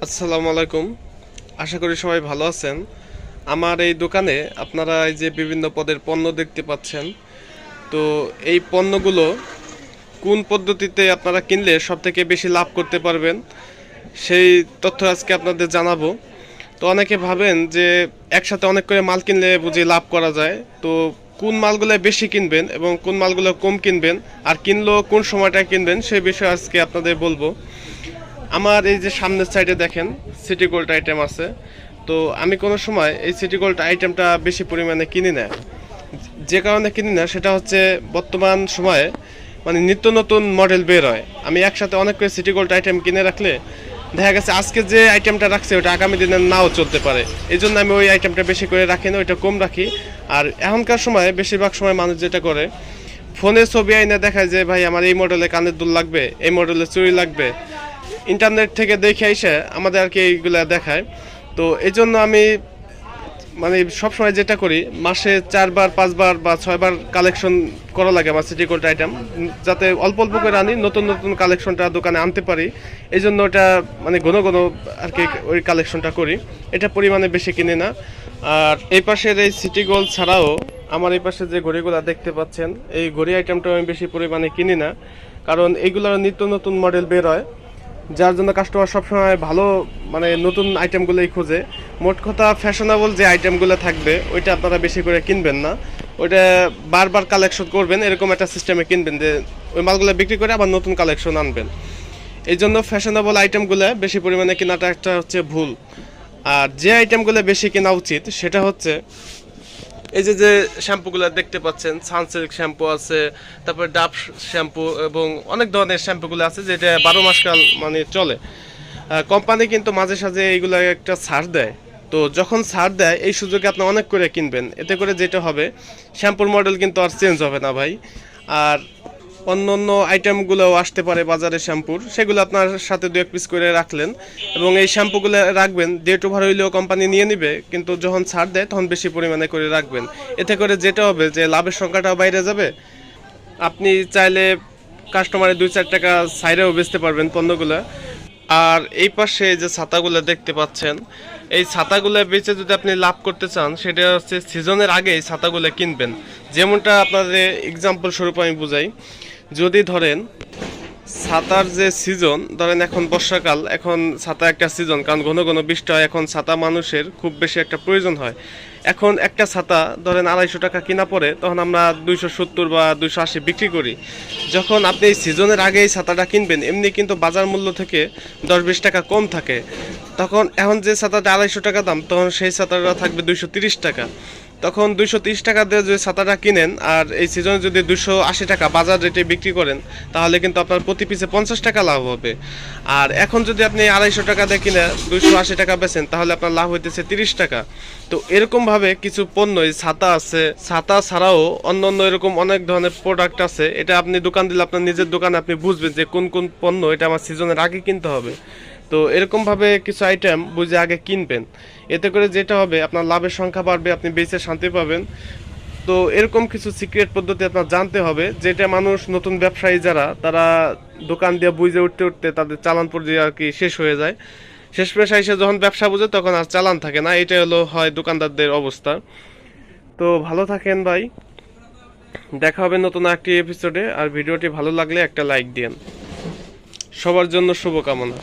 আসসালামু আলাইকুম। আশা করি সবাই ভালো আছেন। আমার এই দোকানে আপনারা এই যে বিভিন্ন পদের পণ্য দেখতে পাচ্ছেন। তো এই পণ্যগুলো কোন পদ্ধতিতে আপনারা কিনলে সবথেকে বেশি লাভ করতে পারবেন সেই তথ্য আজকে আপনাদের জানাবো। তো অনেকে ভাবেন যে একসাথে অনেক করে মাল কিনলে বুঝি লাভ করা যায়। তো কোন মালগুলো বেশি কিনবেন এবং কোন মালগুলো কম কিনবেন আর কিনলেও কোন সময়টা কিনবেন সেই বিষয়ে আজকে আপনাদের বলবো। আমার এই যে সামনের সাইডে দেখেন সিটি গোল্ড আইটেম আছে। তো আমি কোনো সময় এই সিটি গোল্ড আইটেমটা বেশি পরিমাণে কিনি না। যে কারণে কিনি না সেটা হচ্ছে বর্তমান সময়ে মানে নিত্য নতুন মডেল বের হয়। আমি একসাথে অনেক করে সিটি গোল্ড আইটেম কিনে রাখলে দেখা গেছে আজকে যে আইটেমটা রাখছে ওটা আগামী দিনে নাও চলতে পারে। এই জন্য আমি ওই আইটেমটা বেশি করে রাখি না, ওইটা কম রাখি। আর এখনকার সময় বেশিরভাগ সময় মানুষ যেটা করে ফোনে ছবি আইনে দেখায় যে ভাই আমার এই মডেলে কানের দুল লাগবে, এই মডেলে চুড়ি লাগবে, ইন্টারনেট থেকে দেখে এসে আমাদের আর কি এইগুলা দেখায়। তো এই জন্য আমি মানে সবসময় যেটা করি মাসে 4বার 5বার বা 6বার কালেকশন করা লাগে আমার সিটি গোল্ড আইটেম, যাতে অল্প অল্প করে আনি, নতুন নতুন কালেকশনটা দোকানে আনতে পারি। এই জন্য ওটা মানে ঘন ঘন আর কি ওই কালেকশনটা করি, এটা পরিমাণে বেশি কিনি না। আর এই পাশের এই সিটি গোল্ড ছাড়াও আমার এই পাশে যে ঘড়িগুলো দেখতে পাচ্ছেন এই ঘড়ি আইটেমটা আমি বেশি পরিমাণে কিনি না, কারণ এইগুলোর নিত্য নতুন মডেল বের হয়, যার জন্য কাস্টমার সবসময় ভালো মানে নতুন আইটেমগুলোই খোঁজে। মোট কথা ফ্যাশনেবল যে আইটেমগুলো থাকবে ওইটা আপনারা বেশি করে কিনবেন না, ওইটা বারবার কালেকশন করবেন এরকম একটা সিস্টেমে কিনবেন যে ওই মালগুলো বিক্রি করে আবার নতুন কালেকশন আনবেন। এই জন্য ফ্যাশনেবল আইটেমগুলো বেশি পরিমাণে কেনাটা একটা হচ্ছে ভুল। আর যে আইটেমগুলো বেশি কেনা উচিত সেটা হচ্ছে এই যে যে শ্যাম্পুগুলো দেখতে পাচ্ছেন, সানসিল্ক শ্যাম্পু আছে, তারপরে ডাব শ্যাম্পু এবং অনেক ধরনের শ্যাম্পুগুলো আছে যেটা 12 মাস কাল মানে চলে। কোম্পানি কিন্তু মাঝে সাঝে এইগুলো একটা ছাড় দেয়। তো যখন ছাড় দেয় এই সুযোগে আপনি অনেক করে কিনবেন, এতে করে যেটা হবে শ্যাম্পুর মডেল কিন্তু আর চেঞ্জ হবে না ভাই। আর অন্য অন্য আইটেমগুলোও আসতে পারে বাজারে শ্যাম্পুর, সেগুলো আপনার সাথে 2-1 পিস করে রাখলেন এবং এই শ্যাম্পুগুলো রাখবেন, ডেট ওভার হইলেও কোম্পানি নিয়ে নিবে, কিন্তু যখন ছাড় দেয় তখন বেশি পরিমাণে করে রাখবেন। এতে করে যেটা হবে যে লাভের সংখ্যাটাও বাইরে যাবে, আপনি চাইলে কাস্টমারের 2-4 টাকা সাইডেও বেচতে পারবেন পণ্যগুলো। আর এই পাশে যে ছাতাগুলো দেখতে পাচ্ছেন এই ছাতাগুলো বেচে যদি আপনি লাভ করতে চান সেটা হচ্ছে সিজনের আগে এই ছাতাগুলো কিনবেন। যেমনটা আপনাদের এক্সাম্পল স্বরূপ আমি বুঝাই, যদি ধরেন ছাতার যে সিজন, ধরেন এখন বর্ষাকাল, এখন ছাতা একটা সিজন, কারণ ঘন ঘন বৃষ্টি হয়, এখন ছাতা মানুষের খুব বেশি একটা প্রয়োজন হয়। এখন একটা ছাতা ধরেন 250 টাকা কিনা পড়ে, তখন আমরা 270 বা 280 বিক্রি করি। যখন আপনি এই সিজনের আগে এই ছাতাটা কিনবেন এমনি কিন্তু বাজার মূল্য থেকে 10-20 টাকা কম থাকে, তখন এখন যে ছাতাটা 250 টাকা দাম তখন সেই ছাতাটা থাকবে 230 টাকা। তখন 230 টাকা দিয়ে যদি ছাতাটা কিনেন আর এই সিজনে যদি 280 টাকা বাজার রেটে বিক্রি করেন তাহলে কিন্তু আপনার প্রতি পিসে 50 টাকা লাভ হবে। আর এখন যদি আপনি 250 টাকা দিয়ে কিনে 280 টাকা বেচেন তাহলে আপনার লাভ হইতেছে 30 টাকা। তো এরকমভাবে কিছু পণ্য, ছাতা আছে, ছাতা ছাড়াও অন্য অন্য এরকম অনেক ধরনের প্রোডাক্ট আছে, এটা আপনি দোকান দিলে আপনার নিজের দোকানে আপনি বুঝবেন যে কোন কোন পণ্য এটা আমার সিজনের আগে কিনতে হবে। তো এরকমভাবে কিছু আইটেম বুঝে আগে কিনবেন, এতে করে যেটা হবে আপনার লাভের সংখ্যা বাড়বে, আপনি বেচে শান্তি পাবেন। তো এরকম কিছু সিক্রেট পদ্ধতি আপনার জানতে হবে, যেটা মানুষ নতুন ব্যবসায়ী যারা তারা দোকান দিয়ে বুঝে উঠতে উঠতে তাদের চালান পর্যায়ে আর কি শেষ হয়ে যায়। শেষ পেশায় এসে যখন ব্যবসা বুঝে তখন আর চালান থাকে না, এটাই হলো হয় দোকানদারদের অবস্থা। তো ভালো থাকেন ভাই, দেখা হবে নতুন একটি এপিসোডে। আর ভিডিওটি ভালো লাগলে একটা লাইক দিন। সবার জন্য শুভকামনা।